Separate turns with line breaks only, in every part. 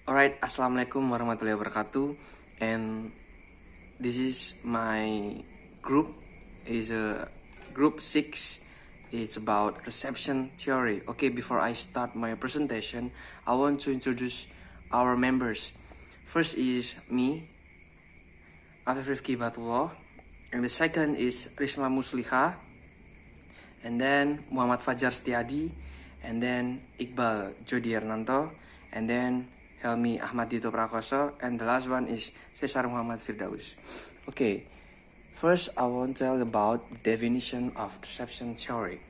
Alright, Assalamualaikum warahmatullahi wabarakatuh. And this is my group. Is a group 6. It's about reception theory. Okay, before I start my presentation, I want to introduce our members. First is me, Afif Hibatullah, and the second is Riesma Muslikha, and then Muhammad Fajar Setiadi, and then Iqbal, Jody, Hernanto, and then Helmy, Ahmad, and the last one is Cesar Muhammad Firdaus. Okay, first I want to tell about the definition of reception theory.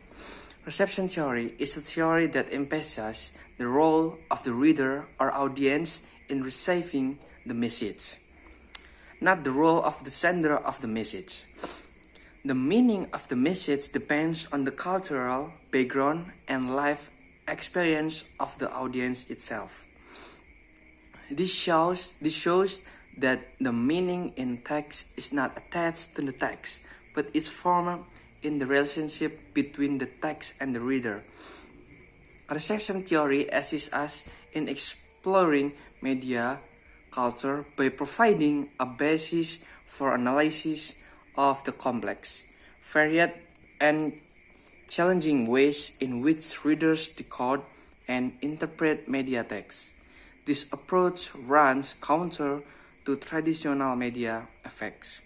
Reception theory is a theory that emphasizes the role of the reader or audience in receiving the message, not the role of the sender of the message. The meaning of the message depends on the cultural background and life experience of the audience itself. This shows that the meaning in text is not attached to the text, but is formed in the relationship between the text and the reader. Reception theory assists us in exploring media culture by providing a basis for analysis of the complex, varied, and challenging ways in which readers decode and interpret media text. This approach runs counter to traditional media effects.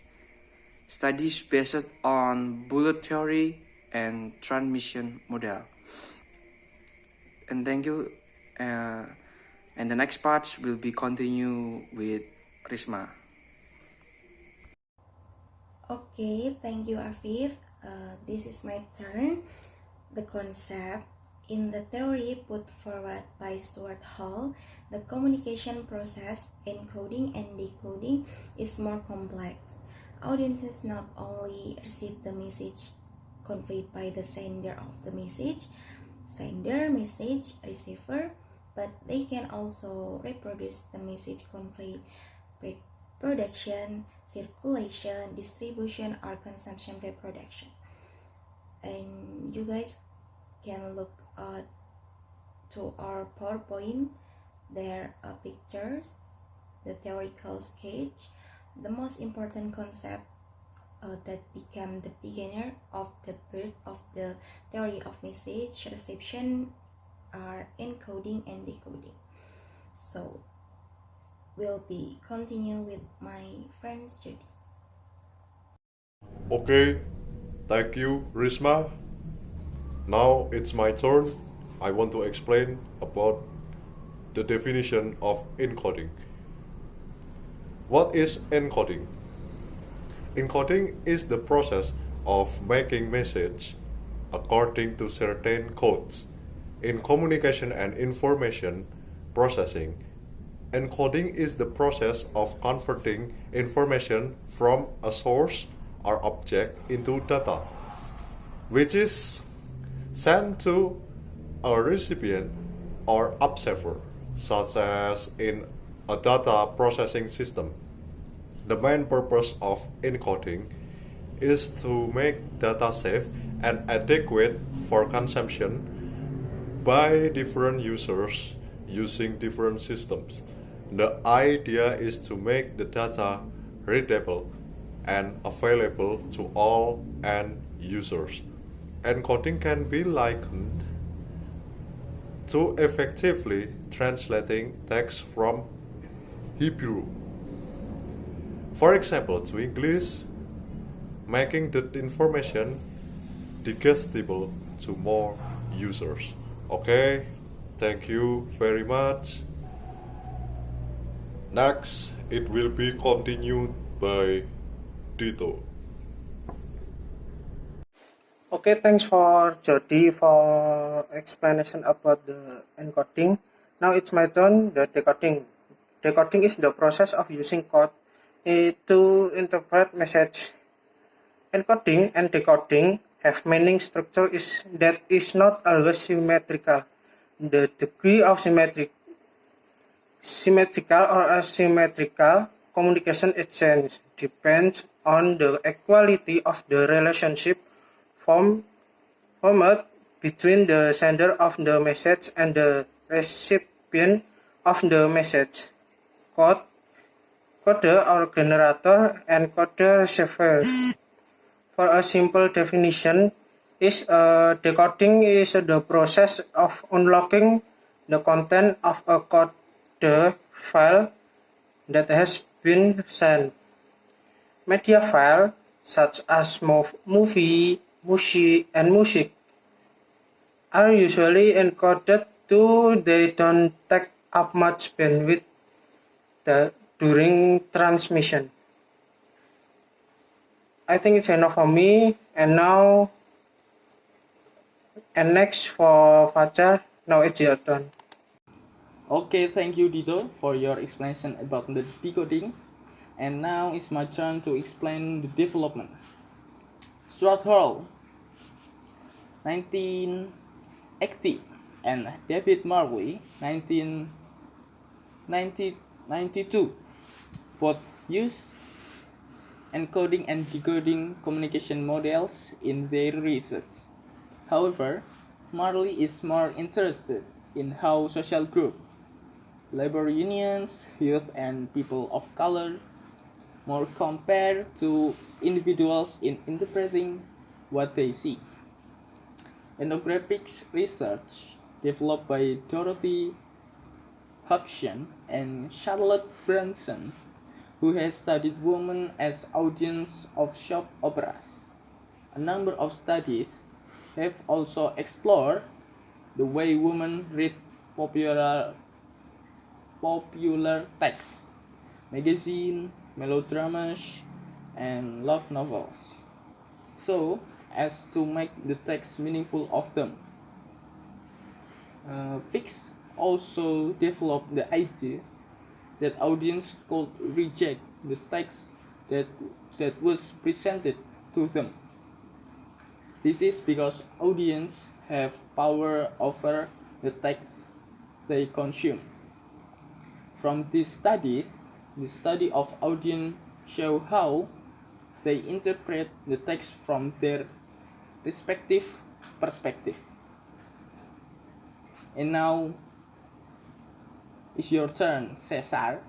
Studies based on bullet theory and transmission model. And thank you. And the next part will be continue with Riesma.
Okay, thank you, Afif. This is my turn. The concept in the theory put forward by Stuart Hall, the communication process, encoding and decoding, is more complex. Audiences not only receive the message conveyed by the sender of the message, receiver, but they can also reproduce the message conveyed by production, circulation, distribution, or consumption reproduction. And you guys can look to our PowerPoint. There are pictures, the theoretical sketch, the most important concept that became the beginner of the birth of the theory of message reception are encoding and decoding. So we'll be continue with my friends Jody.
Okay, thank you, Riesma. Now it's my turn. I want to explain about the definition of encoding. What is encoding? Encoding is the process of making message according to certain codes. In communication and information processing, encoding is the process of converting information from a source or object into data, which is sent to a recipient or observer, such as in a data processing system. The main purpose of encoding is to make data safe and adequate for consumption by different users using different systems. The idea is to make the data readable and available to all end users. Encoding can be likened to effectively translating text from Hebrew, for example, to English, making the information digestible to more users. Okay, thank you very much. Next, it will be continued by Dito.
Okay, thanks for Jody for explanation about the encoding. Now it's my turn, the decoding. Decoding is the process of using code to interpret message. Encoding and decoding have meaning structure that is not always symmetrical. The degree of symmetrical or asymmetrical communication exchange depends on the equality of the relationship formed between the sender of the message and the recipient of the message. Code, coder or generator, and coder receiver. For a simple definition, decoding is the process of unlocking the content of a code file that has been sent. Media files such as movie, music are usually encoded so they don't take up much bandwidth during transmission. I think it's enough for me. And next for Fajar. Now it's your turn.
Okay, thank you Dito for your explanation about the decoding. And now it's my turn to explain the development. Stuart Hall, 1980, and David Marley, 1992, both used encoding and decoding communication models in their research. However, Marley is more interested in how social groups, labor unions, youth, and people of color more compared to individuals in interpreting what they see. Ethnographics research developed by Dorothy Hobson and Charlotte Branson, who has studied women as audience of soap operas. A number of studies have also explored the way women read popular texts, magazine, melodramas, and love novels, so as to make the text meaningful of them. Fix also developed the idea that audience could reject the text that was presented to them. This is because audience have power over the text they consume. From these studies, the study of audience show how they interpret the text from their respective perspective. And now it's your turn, Cesar.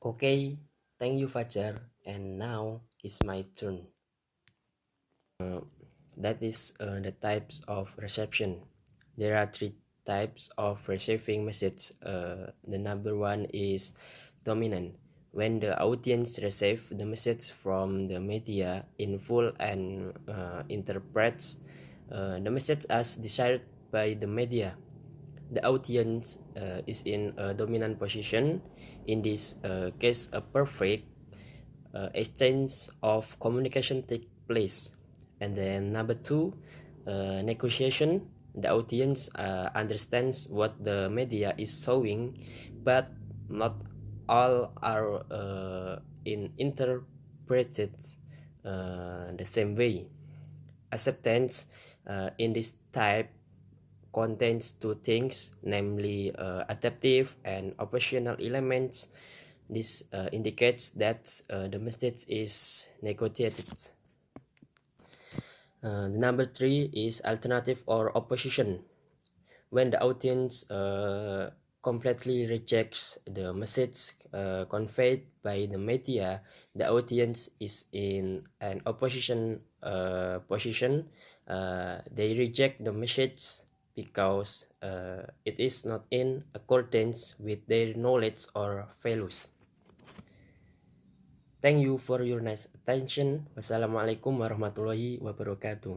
Okay, thank you Fajar, and now it's my turn. That is the types of reception. There are three types of receiving message. The number one is dominant, when the audience receives the message from the media in full and interprets the message as desired by the media. The audience is in a dominant position. In this case, a perfect exchange of communication take place. And then number two, negotiation. The audience understands what the media is showing, but not all are interpreted the same way. Acceptance in this type contains two things, namely adaptive and operational elements. This indicates that the message is negotiated. The number three is alternative or opposition. When the audience completely rejects the message conveyed by the media, the audience is in an opposition position. They reject the message because it is not in accordance with their knowledge or values. Thank you for your nice attention. Wassalamualaikum warahmatullahi wabarakatuh.